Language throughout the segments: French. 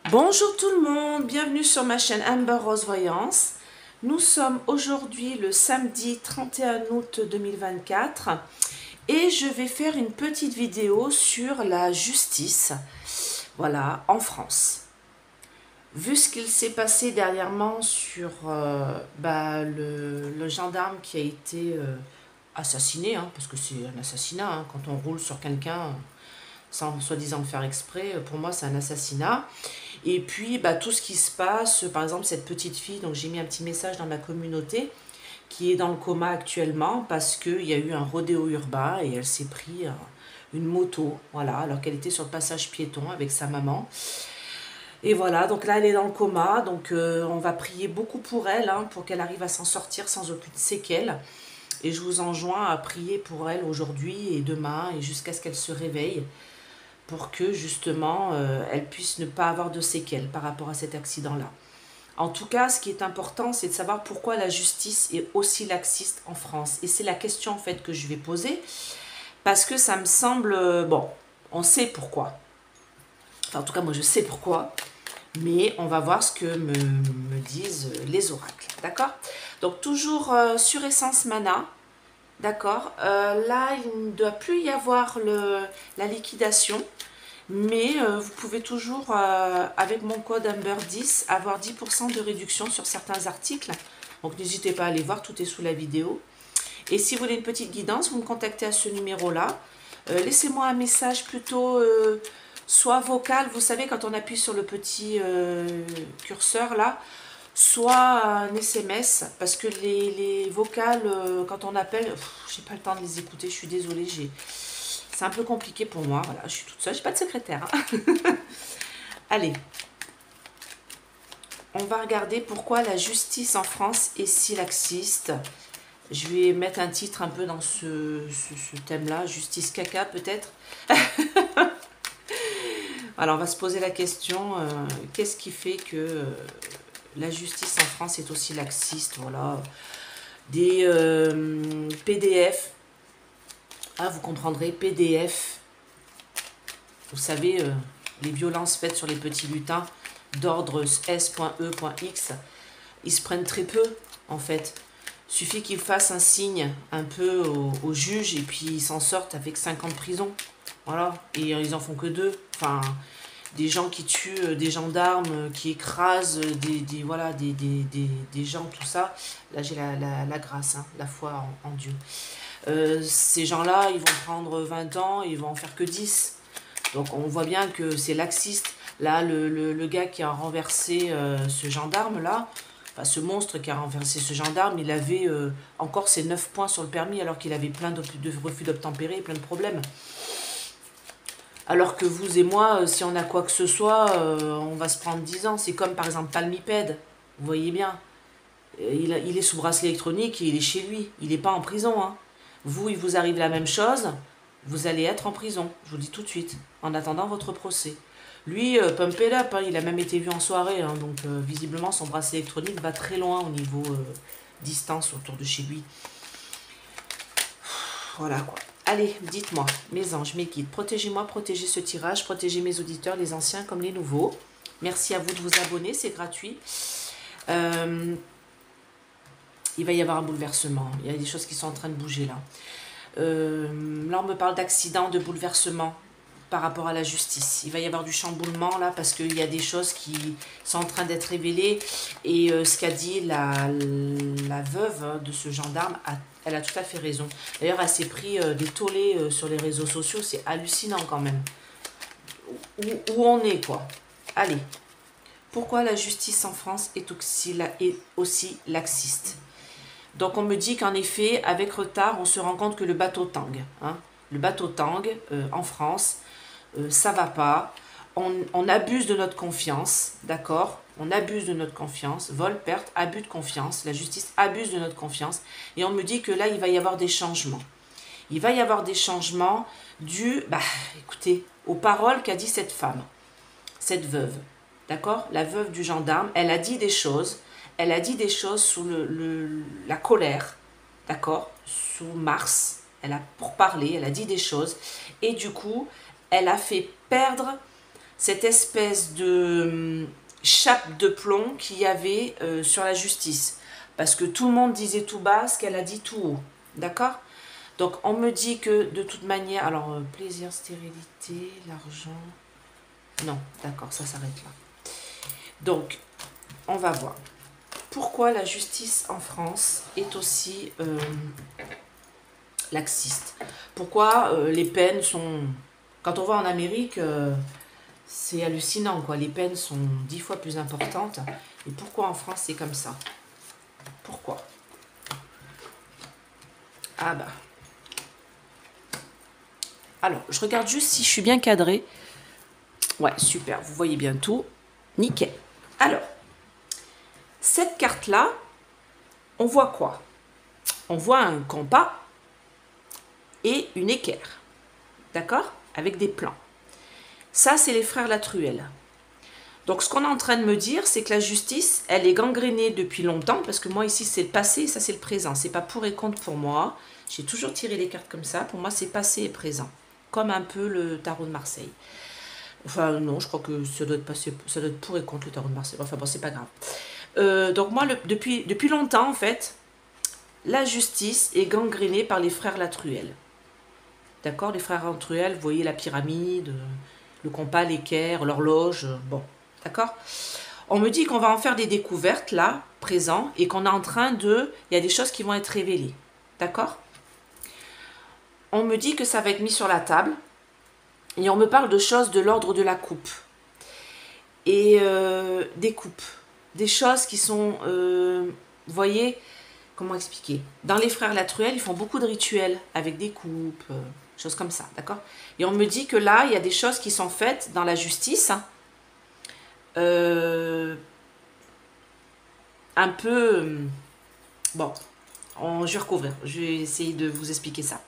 Bonjour tout le monde, bienvenue sur ma chaîne Amber Rose Voyance. Nous sommes aujourd'hui le samedi 31 août 2024 et je vais faire une petite vidéo sur la justice, voilà, en France. Vu ce qu'il s'est passé dernièrement sur le gendarme qui a été assassiné, parce que c'est un assassinat, quand on roule sur quelqu'un sans soi-disant le faire exprès, pour moi c'est un assassinat. Et puis tout ce qui se passe, par exemple cette petite fille, donc j'ai mis un petit message dans ma communauté, qui est dans le coma actuellement parce qu'il y a eu un rodéo urbain et elle s'est pris une moto, voilà, alors qu'elle était sur le passage piéton avec sa maman. Et voilà, donc là elle est dans le coma, donc on va prier beaucoup pour elle, pour qu'elle arrive à s'en sortir sans aucune séquelle. Et je vous enjoins à prier pour elle aujourd'hui et demain et jusqu'à ce qu'elle se réveille, pour que justement elle puisse ne pas avoir de séquelles par rapport à cet accident-là. En tout cas, ce qui est important, c'est de savoir pourquoi la justice est aussi laxiste en France. Et c'est la question en fait que je vais poser, parce que ça me semble... bon, on sait pourquoi. Enfin, en tout cas, moi je sais pourquoi. Mais on va voir ce que me disent les oracles. D'accord? Donc toujours sur Essence Mana. D'accord, là il ne doit plus y avoir la liquidation, mais vous pouvez toujours avec mon code Amber10 avoir 10% de réduction sur certains articles, donc n'hésitez pas à aller voir, tout est sous la vidéo. Et si vous voulez une petite guidance, vous me contactez à ce numéro là, laissez-moi un message plutôt soit vocal, vous savez quand on appuie sur le petit curseur là, soit un SMS, parce que les vocales, quand on appelle, j'ai pas le temps de les écouter, je suis désolée, c'est un peu compliqué pour moi, voilà, je suis toute seule, j'ai pas de secrétaire. Allez, on va regarder pourquoi la justice en France est si laxiste. Je vais mettre un titre un peu dans ce thème-là, justice caca peut-être. Alors on va se poser la question, qu'est-ce qui fait que... la justice en France est aussi laxiste, voilà. Des PDF, vous comprendrez, PDF, vous savez, les violences faites sur les petits lutins d'ordre S.E.X, ils se prennent très peu, en fait. Il suffit qu'ils fassent un signe un peu au juge et puis ils s'en sortent avec 5 ans de prison, voilà, et ils en font que 2, enfin... des gens qui tuent des gendarmes, qui écrasent des gens, tout ça. Là, j'ai la grâce, la foi en Dieu. Ces gens-là, ils vont prendre 20 ans, ils vont en faire que 10. Donc, on voit bien que c'est laxiste. Là, le gars qui a renversé ce gendarme-là, enfin, ce monstre qui a renversé ce gendarme, il avait encore ses 9 points sur le permis, alors qu'il avait plein de refus d'obtempérer, plein de problèmes. Alors que vous et moi, si on a quoi que ce soit, on va se prendre 10 ans. C'est comme par exemple Palmipède, vous voyez bien. Il est sous bracelet électronique et il est chez lui. Il n'est pas en prison. Vous, il vous arrive la même chose, vous allez être en prison. Je vous le dis tout de suite, en attendant votre procès. Lui, pump it up, il a même été vu en soirée. Donc visiblement, son bracelet électronique va très loin au niveau distance autour de chez lui. Voilà quoi. Allez, dites-moi, mes anges, mes guides, protégez-moi, protégez ce tirage, protégez mes auditeurs, les anciens comme les nouveaux. Merci à vous de vous abonner, c'est gratuit. Il va y avoir un bouleversement, il y a des choses qui sont en train de bouger là. Là, on me parle d'accident, de bouleversement par rapport à la justice. Il va y avoir du chamboulement là parce qu'il y a des choses qui sont en train d'être révélées. Et ce qu'a dit la veuve de ce gendarme, elle a tout à fait raison. D'ailleurs, elle s'est pris des tollés sur les réseaux sociaux. C'est hallucinant quand même. Où on est quoi. Allez. Pourquoi la justice en France est aussi laxiste? Donc on me dit qu'en effet, avec retard, on se rend compte que le bateau tangue. Le bateau tangue en France. Ça va pas, on abuse de notre confiance, d'accord? On abuse de notre confiance, vol, perte, abus de confiance, la justice abuse de notre confiance, et on me dit que là, il va y avoir des changements. Il va y avoir des changements dus, écoutez, aux paroles qu'a dit cette femme, cette veuve, d'accord? La veuve du gendarme, elle a dit des choses sous la colère, d'accord? Sous Mars, elle a pour parler, elle a dit des choses, et du coup, elle a fait perdre cette espèce de chape de plomb qu'il y avait sur la justice. Parce que tout le monde disait tout bas ce qu'elle a dit tout haut. D'accord? Donc, on me dit que de toute manière... Alors, plaisir, stérilité, l'argent... Non, d'accord, ça s'arrête là. Donc, on va voir. Pourquoi la justice en France est aussi laxiste? Pourquoi les peines sont... Quand on va en Amérique, c'est hallucinant, quoi. Les peines sont 10 fois plus importantes. Et pourquoi en France, c'est comme ça? Pourquoi? Ah bah... Alors, je regarde juste si je suis bien cadrée. Ouais, super, vous voyez bien tout. Nickel. Alors, cette carte-là, on voit quoi? On voit un compas et une équerre. D'accord? Avec des plans. Ça, c'est les frères Latruelle. Donc, ce qu'on est en train de me dire, c'est que la justice, elle est gangrénée depuis longtemps, parce que moi, ici, c'est le passé, et ça, c'est le présent. C'est pas pour et contre pour moi. J'ai toujours tiré les cartes comme ça. Pour moi, c'est passé et présent. Comme un peu le tarot de Marseille. Enfin, non, je crois que ça doit être passé, ça doit être pour et contre le tarot de Marseille. Enfin, bon, c'est pas grave. Donc, moi, depuis longtemps, en fait, la justice est gangrénée par les frères Latruelle. D'accord? Les frères Latruelle, vous voyez la pyramide, le compas, l'équerre, l'horloge, bon, d'accord? On me dit qu'on va en faire des découvertes, là, présent, et qu'on est en train de... Il y a des choses qui vont être révélées, d'accord? On me dit que ça va être mis sur la table, et on me parle de choses de l'ordre de la coupe, et des coupes, des choses qui sont, vous voyez, comment expliquer? Dans les frères Latruelle, ils font beaucoup de rituels, avec des coupes, choses comme ça, d'accord? Et on me dit que là, il y a des choses qui sont faites dans la justice, hein, un peu... bon, je vais recouvrir, je vais essayer de vous expliquer ça.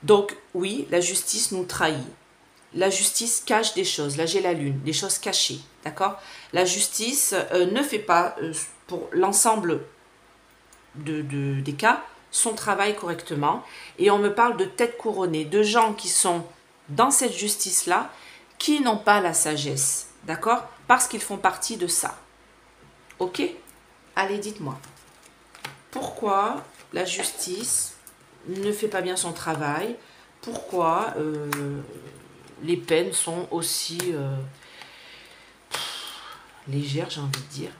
Donc, oui, la justice nous trahit. La justice cache des choses. Là, j'ai la lune, des choses cachées, d'accord? La justice ne fait pas, pour l'ensemble des cas, son travail correctement. Et on me parle de tête couronnée, de gens qui sont dans cette justice-là, qui n'ont pas la sagesse, d'accord? Parce qu'ils font partie de ça. Ok? Allez, dites-moi. Pourquoi la justice ne fait pas bien son travail? Pourquoi les peines sont aussi légères, j'ai envie de dire?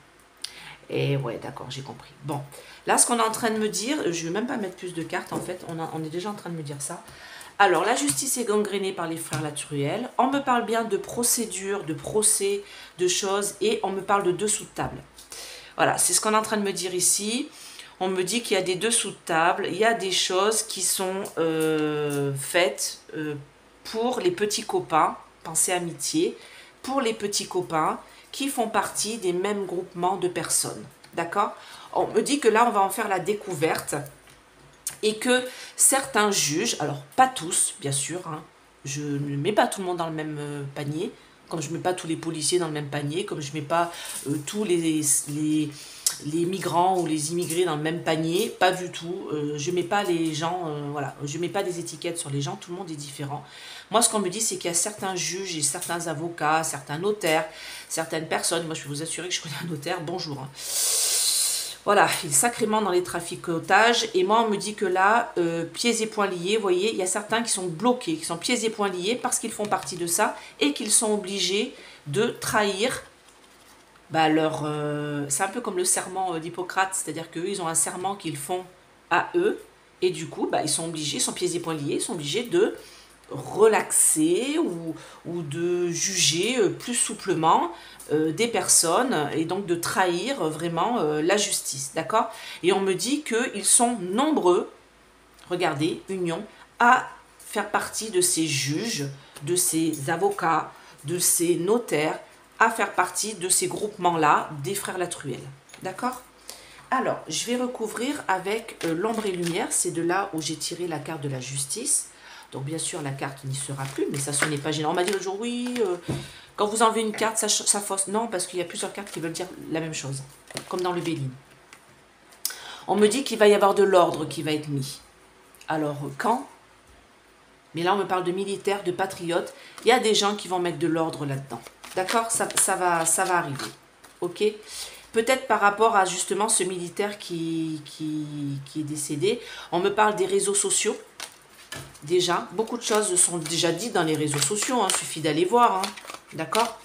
Et ouais, d'accord, j'ai compris. Bon, là, ce qu'on est en train de me dire, je ne vais même pas mettre plus de cartes, en fait, on est déjà en train de me dire ça. Alors, la justice est gangrénée par les frères Latruelle. On me parle bien de procédures, de procès, de choses, et on me parle de dessous de table. Voilà, c'est ce qu'on est en train de me dire ici. On me dit qu'il y a des dessous de table, il y a des choses qui sont faites pour les petits copains, pensez amitié, pour les petits copains qui font partie des mêmes groupements de personnes. D'accord? On me dit que là, on va en faire la découverte et que certains juges, alors pas tous, bien sûr, hein, je ne mets pas tout le monde dans le même panier, comme je ne mets pas tous les policiers dans le même panier, comme je ne mets pas tous les migrants ou les immigrés dans le même panier, pas du tout. Je ne mets pas les gens, voilà, je ne mets pas des étiquettes sur les gens, tout le monde est différent. Moi, ce qu'on me dit, c'est qu'il y a certains juges et certains avocats, certains notaires, certaines personnes, moi je peux vous assurer que je connais un notaire, bonjour. Hein. Voilà, il est sacrément dans les traficotages. Et moi, on me dit que là, pieds et poings liés, vous voyez, il y a certains qui sont bloqués, qui sont pieds et poings liés parce qu'ils font partie de ça et qu'ils sont obligés de trahir leur... c'est un peu comme le serment d'Hippocrate, c'est-à-dire qu'eux, ils ont un serment qu'ils font à eux. Et du coup, ils sont obligés, ils sont pieds et poings liés, ils sont obligés de relaxer ou de juger plus souplement des personnes et donc de trahir vraiment la justice, d'accord? Et on me dit qu'ils sont nombreux, regardez, union, à faire partie de ces juges, de ces avocats, de ces notaires, à faire partie de ces groupements-là des frères Latruelle, d'accord? Alors, je vais recouvrir avec l'ombre et lumière, c'est de là où j'ai tiré la carte de la justice. Donc, bien sûr, la carte n'y sera plus, mais ça, ce n'est pas gênant. On m'a dit l'autre jour, oui, quand vous enlevez une carte, ça fausse. Non, parce qu'il y a plusieurs cartes qui veulent dire la même chose, comme dans le Béline. On me dit qu'il va y avoir de l'ordre qui va être mis. Alors, quand? Mais là, on me parle de militaires, de patriotes. Il y a des gens qui vont mettre de l'ordre là-dedans. D'accord, ça va arriver. Ok. Peut-être par rapport à justement ce militaire qui est décédé. On me parle des réseaux sociaux. Déjà, beaucoup de choses sont déjà dites dans les réseaux sociaux. Il suffit d'aller voir. Hein. D'accord.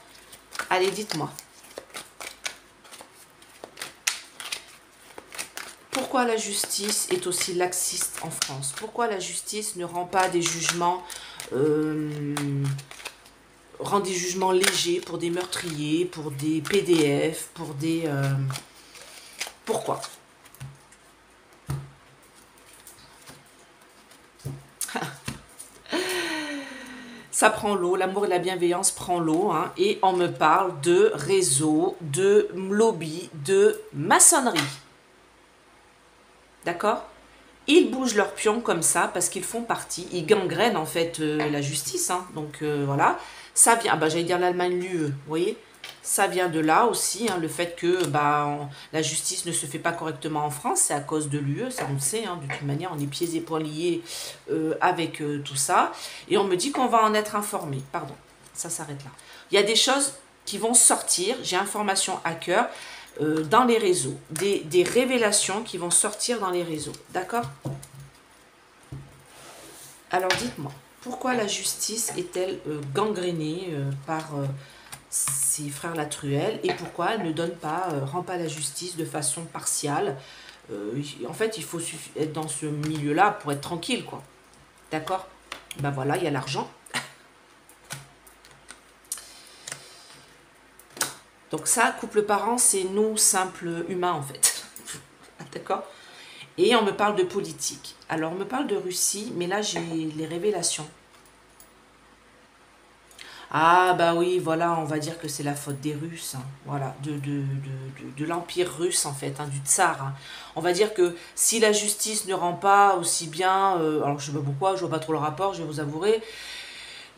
Allez, dites-moi. Pourquoi la justice est aussi laxiste en France? Pourquoi la justice ne rend pas des jugements, rend des jugements légers pour des meurtriers, pour des PDF, pour des... Pourquoi? Ça prend l'eau, l'amour et la bienveillance prend l'eau, hein, et on me parle de réseau, de lobby, de maçonnerie. D'accord? Ils bougent leurs pions comme ça parce qu'ils font partie, ils gangrènent en fait la justice. Hein, donc voilà, ça vient, j'allais dire l'Allemagne, l'UE, vous voyez? Ça vient de là aussi, hein, le fait que la justice ne se fait pas correctement en France, c'est à cause de l'UE, ça on le sait, hein, de toute manière on est pieds et poings liés avec tout ça. Et on me dit qu'on va en être informé, pardon, ça s'arrête là. Il y a des choses qui vont sortir, j'ai information à cœur, dans les réseaux, des révélations qui vont sortir dans les réseaux, d'accord? Alors dites-moi, pourquoi la justice est-elle gangrénée par ses frères Latruelle et pourquoi elle ne donne pas, rend pas la justice de façon partiale? En fait, il faut être dans ce milieu-là pour être tranquille, quoi. D'accord? Ben voilà, il y a l'argent. Donc ça, couple parent, c'est nous, simples humains, en fait. D'accord? Et on me parle de politique. Alors, on me parle de Russie, mais là, j'ai les révélations. Ah, bah oui, voilà, on va dire que c'est la faute des Russes. Hein. Voilà, de l'Empire russe, en fait, hein, du tsar. Hein. On va dire que si la justice ne rend pas aussi bien... alors, je sais pas pourquoi, je vois pas trop le rapport, je vais vous avouer.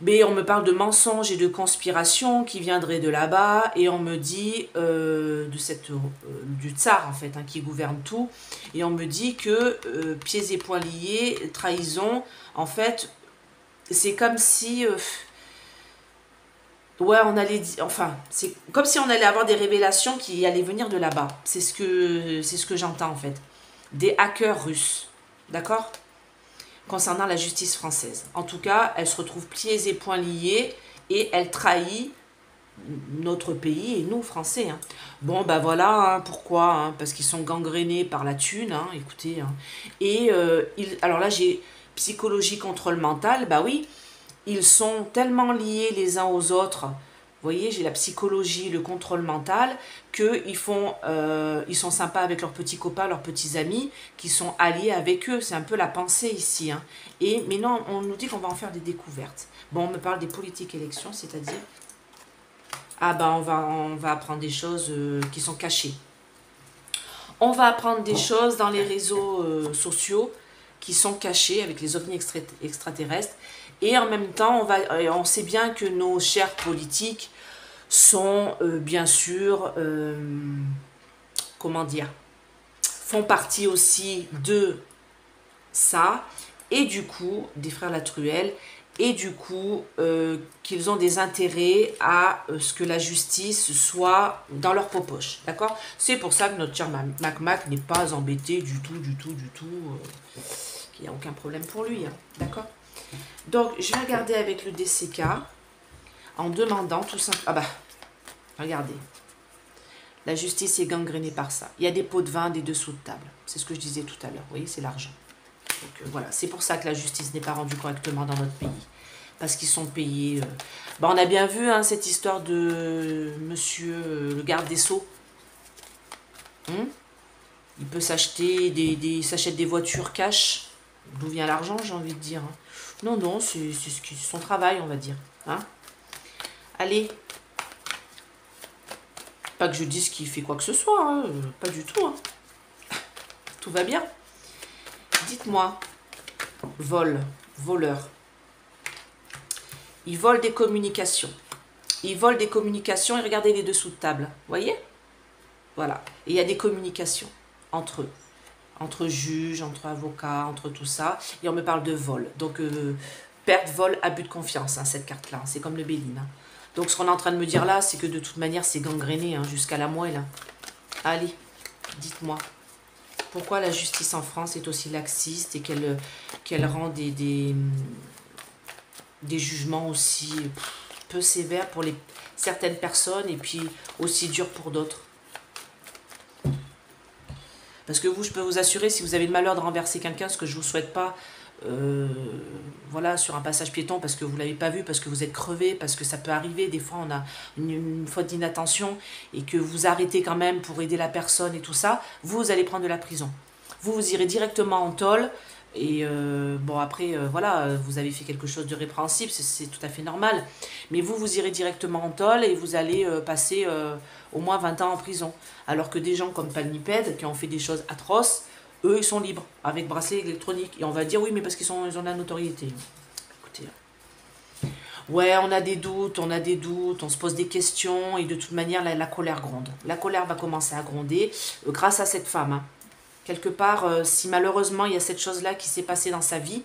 Mais on me parle de mensonges et de conspirations qui viendraient de là-bas, et on me dit du tsar en fait, hein, qui gouverne tout, et on me dit que pieds et poings liés, trahison, en fait, c'est comme si, ouais, on allait, enfin, c'est comme si on allait avoir des révélations qui allaient venir de là-bas. C'est ce que j'entends en fait, des hackers russes, d'accord? Concernant la justice française. En tout cas, elle se retrouve pieds et poings liés et elle trahit notre pays et nous, Français. Hein. Bon, ben voilà, hein, pourquoi hein, parce qu'ils sont gangrénés par la thune, hein, écoutez. Hein. Et alors là, j'ai psychologie, contrôle mental, bah oui, ils sont tellement liés les uns aux autres. Vous voyez, j'ai la psychologie, le contrôle mental, qu'ils ils sont sympas avec leurs petits copains, leurs petits amis, qui sont alliés avec eux. C'est un peu la pensée ici. Hein. Mais non, on nous dit qu'on va en faire des découvertes. Bon, on me parle des politiques élections, c'est-à-dire... Ah ben, on va apprendre des choses qui sont cachées. On va apprendre des choses dans les réseaux sociaux qui sont cachés avec les ovnis extraterrestres. Et en même temps, on sait bien que nos chers politiques sont bien sûr, comment dire, font partie aussi de ça, et du coup, des frères Latruelle, et du coup, qu'ils ont des intérêts à ce que la justice soit dans leur poche, d'accord? C'est pour ça que notre cher Mac n'est pas embêté du tout, qu'il n'y a aucun problème pour lui, hein, d'accord? Donc, je vais regarder avec le DCK en demandant tout simplement... Ah bah, regardez. La justice est gangrénée par ça. Il y a des pots de vin des dessous de table. C'est ce que je disais tout à l'heure. Vous voyez, c'est l'argent. Donc voilà, c'est pour ça que la justice n'est pas rendue correctement dans notre pays. Parce qu'ils sont payés... on a bien vu hein, cette histoire de monsieur le garde des Sceaux. Il peut s'acheter s'achète des voitures cash. D'où vient l'argent, j'ai envie de dire. Hein. Non, c'est son travail, on va dire. Hein. Allez. Pas que je dise qu'il fait quoi que ce soit, hein. Pas du tout. Hein. Tout va bien. Dites-moi, voleur. Ils volent des communications. Ils volent des communications et regardez les dessous de table. Vous voyez? Voilà. Et il y a des communications entre eux. Entre juges, entre avocats, entre tout ça. Et on me parle de vol. Donc, perte, vol, abus de confiance, hein, cette carte-là. C'est comme le Béline. Hein. Donc, ce qu'on est en train de me dire là, c'est que de toute manière, c'est gangréné hein, jusqu'à la moelle. Hein. Allez, dites-moi. Pourquoi la justice en France est aussi laxiste et qu'elle rend des jugements aussi peu sévères pour certaines personnes et puis aussi durs pour d'autres? Parce que vous, je peux vous assurer, si vous avez le malheur de renverser quelqu'un, ce que je ne vous souhaite pas, voilà, sur un passage piéton, parce que vous ne l'avez pas vu, parce que vous êtes crevé, parce que ça peut arriver, des fois on a une faute d'inattention, et que vous arrêtez quand même pour aider la personne et tout ça, vous allez prendre de la prison. Vous irez directement en tôle, et bon après, voilà, vous avez fait quelque chose de répréhensible, c'est tout à fait normal, mais vous irez directement en tôle, et vous allez passer au moins 20 ans en prison. Alors que des gens comme Palmipède, qui ont fait des choses atroces, eux, ils sont libres, avec bracelet électronique. Et on va dire, oui, mais parce qu'ils ont la notoriété. Écoutez, ouais, on a des doutes, on se pose des questions, et de toute manière, la colère gronde. La colère va commencer à gronder grâce à cette femme. Hein. Quelque part, si malheureusement, il y a cette chose-là qui s'est passée dans sa vie,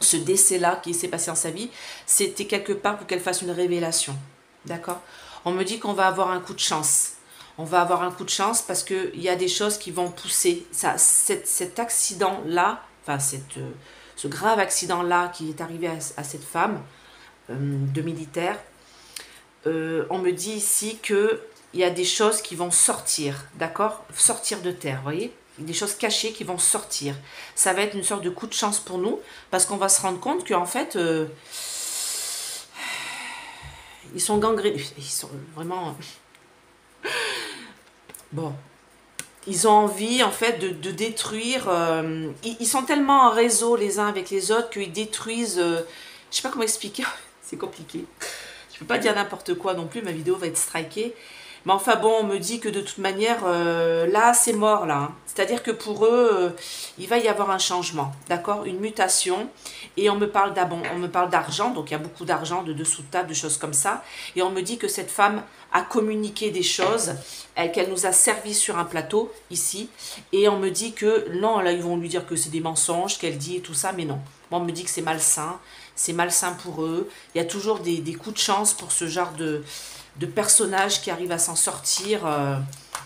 ce décès-là qui s'est passé dans sa vie, c'était quelque part pour qu'elle fasse une révélation. D'accord ? On me dit qu'on va avoir un coup de chance. On va avoir un coup de chance parce qu'il y a des choses qui vont pousser. Cet accident-là, enfin ce grave accident-là qui est arrivé à cette femme de militaire, on me dit ici qu'il y a des choses qui vont sortir, d'accord? Sortir de terre, vous voyez? Des choses cachées qui vont sortir. Ça va être une sorte de coup de chance pour nous parce qu'on va se rendre compte qu'en fait... ils sont gangrénés. Ils sont vraiment... Bon. Ils ont envie, en fait, de détruire... ils sont tellement en réseau les uns avec les autres qu'ils détruisent... je sais pas comment expliquer. C'est compliqué. Je peux pas dire n'importe quoi non plus. Ma vidéo va être strikée. Mais enfin bon, on me dit que de toute manière, là, c'est mort, là. Hein. C'est-à-dire que pour eux, il va y avoir un changement, d'accord? Une mutation. Et on me parle d'argent, donc il y a beaucoup d'argent, de dessous de table, de choses comme ça. Et on me dit que cette femme a communiqué des choses, qu'elle nous a servi sur un plateau, ici. Et on me dit que, non, là, ils vont lui dire que c'est des mensonges, qu'elle dit et tout ça, mais non. Moi, on me dit que c'est malsain pour eux. Il y a toujours des coups de chance pour ce genre de personnages qui arrivent à s'en sortir.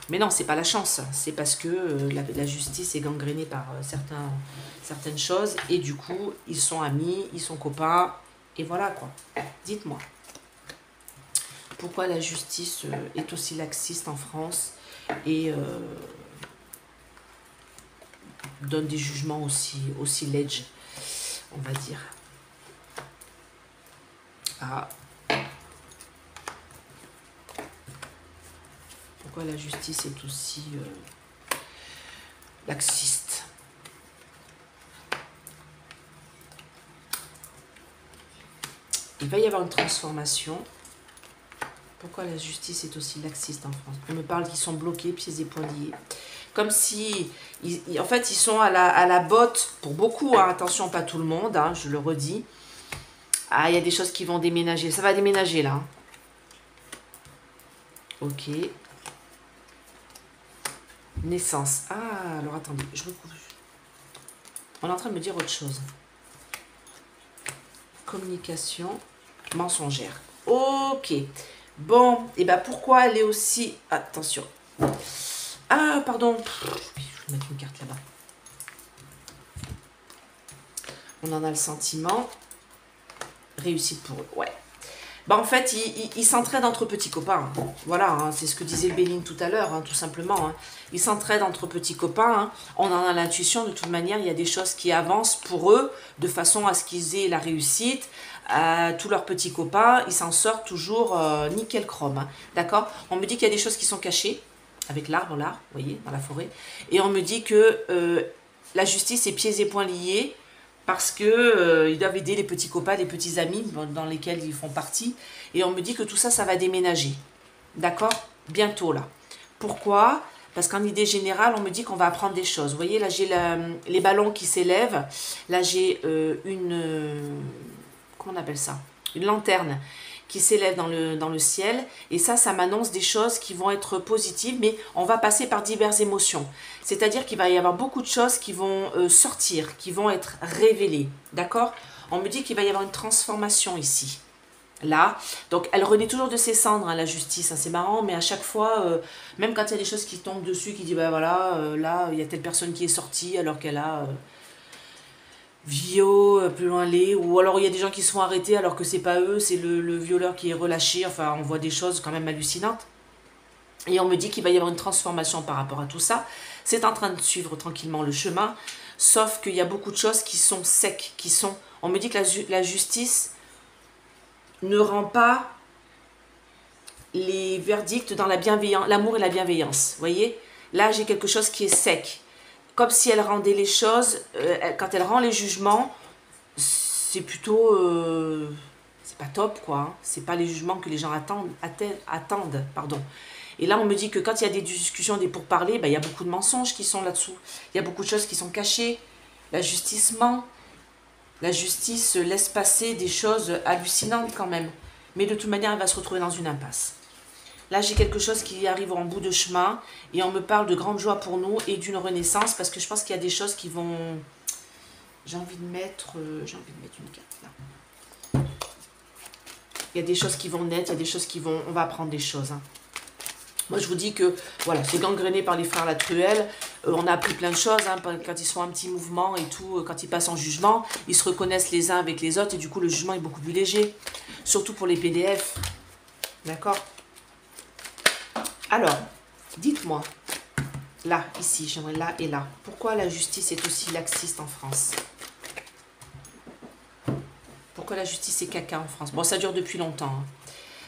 Mais non, c'est pas la chance. C'est parce que la justice est gangrénée par certaines choses. Et du coup, ils sont amis, ils sont copains. Et voilà quoi. Dites-moi. Pourquoi la justice est aussi laxiste en France et donne des jugements aussi ledge, on va dire. Ah. Pourquoi la justice est aussi laxiste? Il va y avoir une transformation. Pourquoi la justice est aussi laxiste en France? On me parle qu'ils sont bloqués, pieds et poings liés. Comme si, en fait, ils sont à la botte, pour beaucoup, hein, attention, pas tout le monde, hein, je le redis. Ah, il y a des choses qui vont déménager. Ça va déménager, là. Hein. Ok. Naissance. Ah, alors attendez, je recouvre. On est en train de me dire autre chose. Communication mensongère. Ok. Bon, et ben pourquoi elle est aussi... Attention. Ah, pardon. Je vais mettre une carte là-bas. On en a le sentiment. Réussite pour eux, ouais. Bah en fait, ils s'entraident entre petits copains. Voilà, hein, c'est ce que disait Béline tout à l'heure, hein, tout simplement. Hein. Ils s'entraident entre petits copains. Hein. On en a l'intuition, de toute manière, il y a des choses qui avancent pour eux, de façon à ce qu'ils aient la réussite. Tous leurs petits copains, ils s'en sortent toujours nickel chrome. Hein. D'accord? On me dit qu'il y a des choses qui sont cachées, avec l'arbre là, vous voyez, dans la forêt. Et on me dit que la justice est pieds et poings liés, parce que ils doivent aider les petits copains, les petits amis dans lesquels ils font partie. Et on me dit que tout ça, ça va déménager. D'accord? Bientôt, là. Pourquoi? Parce qu'en idée générale, on me dit qu'on va apprendre des choses. Vous voyez, là, j'ai les ballons qui s'élèvent. Là, j'ai comment on appelle ça? Une lanterne qui s'élève dans le ciel. Et ça m'annonce des choses qui vont être positives, mais on va passer par diverses émotions. C'est-à-dire qu'il va y avoir beaucoup de choses qui vont sortir, qui vont être révélées. D'accord? On me dit qu'il va y avoir une transformation ici. Là, donc elle renaît toujours de ses cendres, hein, la justice, hein, c'est marrant, mais à chaque fois, même quand il y a des choses qui tombent dessus, qui dit, ben voilà, là, il y a telle personne qui est sortie alors qu'elle a plus loin les, ou alors il y a des gens qui se font arrêter alors que c'est pas eux, c'est le violeur qui est relâché, enfin, on voit des choses quand même hallucinantes. Et on me dit qu'il va y avoir une transformation par rapport à tout ça. C'est en train de suivre tranquillement le chemin, sauf qu'il y a beaucoup de choses qui sont secs, qui sont... On me dit que la justice ne rend pas les verdicts dans la bienveillance, l'amour et la bienveillance. Vous voyez? Là, j'ai quelque chose qui est sec. Comme si elle rendait les choses, quand elle rend les jugements, c'est plutôt... c'est pas top, quoi. Hein. C'est pas les jugements que les gens attendent, pardon. Et là, on me dit que quand il y a des discussions, des pourparlers, ben, il y a beaucoup de mensonges qui sont là-dessous. Il y a beaucoup de choses qui sont cachées. La justice ment. La justice laisse passer des choses hallucinantes quand même. Mais de toute manière, elle va se retrouver dans une impasse. Là, j'ai quelque chose qui arrive en bout de chemin. Et on me parle de grande joie pour nous et d'une renaissance. Parce que je pense qu'il y a des choses qui vont... J'ai envie de mettre une carte là. Il y a des choses qui vont naître. Il y a des choses qui vont... On va apprendre des choses, hein. Moi, je vous dis que, voilà, c'est gangréné par les frères Latruelle. On a appris plein de choses, hein, quand ils font un petit mouvement et tout, quand ils passent en jugement, ils se reconnaissent les uns avec les autres et du coup, le jugement est beaucoup plus léger. Surtout pour les PDF. D'accord? Alors, dites-moi, là, ici, j'aimerais là et là, pourquoi la justice est aussi laxiste en France? Pourquoi la justice est caca en France? Bon, ça dure depuis longtemps, hein.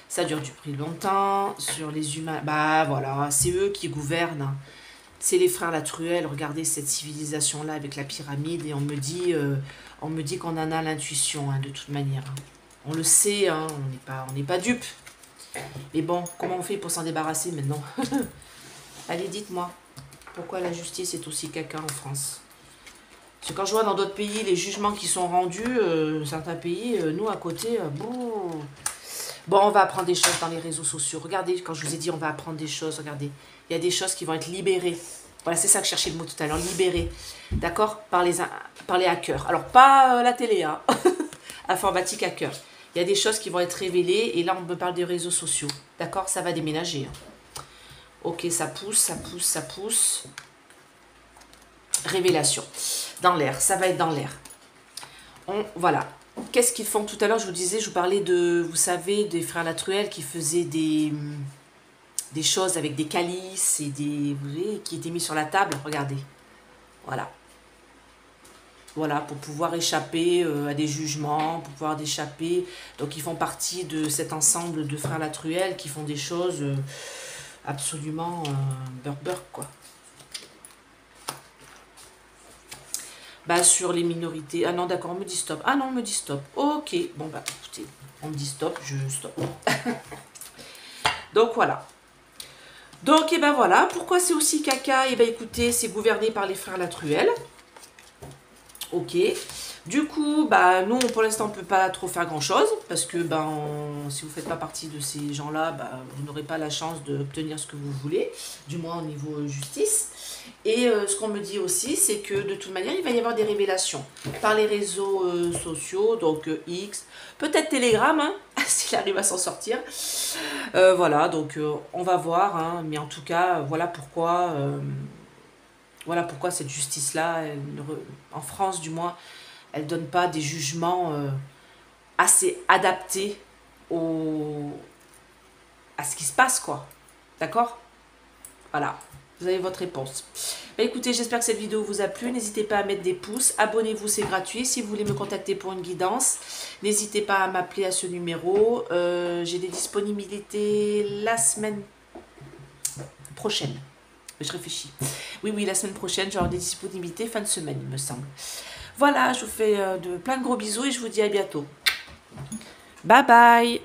Ça dure depuis longtemps, sur les humains, bah voilà, c'est eux qui gouvernent, c'est les frères Latruelle. Regardez cette civilisation-là avec la pyramide, et on me dit qu'on en a l'intuition, hein, de toute manière. Hein. On le sait, hein, on n'est pas dupes. Mais bon, comment on fait pour s'en débarrasser maintenant? Allez, dites-moi, pourquoi la justice est aussi caca en France? Parce que quand je vois dans d'autres pays les jugements qui sont rendus, certains pays, nous à côté, bon... Bon, on va apprendre des choses dans les réseaux sociaux. Regardez, quand je vous ai dit on va apprendre des choses, regardez. Il y a des choses qui vont être libérées. Voilà, c'est ça que je cherchais le mot tout à l'heure, libérées. D'accord? Par les hackers. Alors, pas la télé, hein. Informatique hacker. Il y a des choses qui vont être révélées. Et là, on me parle des réseaux sociaux. D'accord? Ça va déménager. Hein. Ok, ça pousse, ça pousse, ça pousse. Révélation. Dans l'air. Ça va être dans l'air. Voilà. Qu'est-ce qu'ils font tout à l'heure? Je vous disais, je vous parlais de, vous savez, des frères Latruelle qui faisaient des choses avec des calices et vous voyez, qui étaient mis sur la table. Regardez. Voilà. Voilà, pour pouvoir échapper à des jugements, pour pouvoir échapper. Donc, ils font partie de cet ensemble de frères Latruelle qui font des choses absolument beurre, quoi. Bah, sur les minorités. Ah non, d'accord, on me dit stop. Ah non, on me dit stop. Ok, bon, bah, écoutez, on me dit stop, je stop. Donc, voilà. Donc, et ben voilà. Pourquoi c'est aussi caca? Et ben écoutez, c'est gouverné par les frères Latruelle. Ok. Du coup, bah, nous, pour l'instant, on ne peut pas trop faire grand-chose. Parce que, ben, si vous ne faites pas partie de ces gens-là, bah, vous n'aurez pas la chance d'obtenir ce que vous voulez. Du moins, au niveau justice. Et ce qu'on me dit aussi, c'est que de toute manière, il va y avoir des révélations par les réseaux sociaux, donc X, peut-être Telegram, hein, s'il arrive à s'en sortir. Voilà, donc on va voir, hein, mais en tout cas, voilà pourquoi cette justice-là, en France du moins, elle ne donne pas des jugements assez adaptés à ce qui se passe, quoi. D'accord? Voilà. Vous avez votre réponse. Bah écoutez, j'espère que cette vidéo vous a plu. N'hésitez pas à mettre des pouces. Abonnez-vous, c'est gratuit. Si vous voulez me contacter pour une guidance, n'hésitez pas à m'appeler à ce numéro. J'ai des disponibilités la semaine prochaine. Je réfléchis. Oui, la semaine prochaine, j'aurai des disponibilités fin de semaine, il me semble. Voilà, je vous fais plein de gros bisous et je vous dis à bientôt. Bye bye.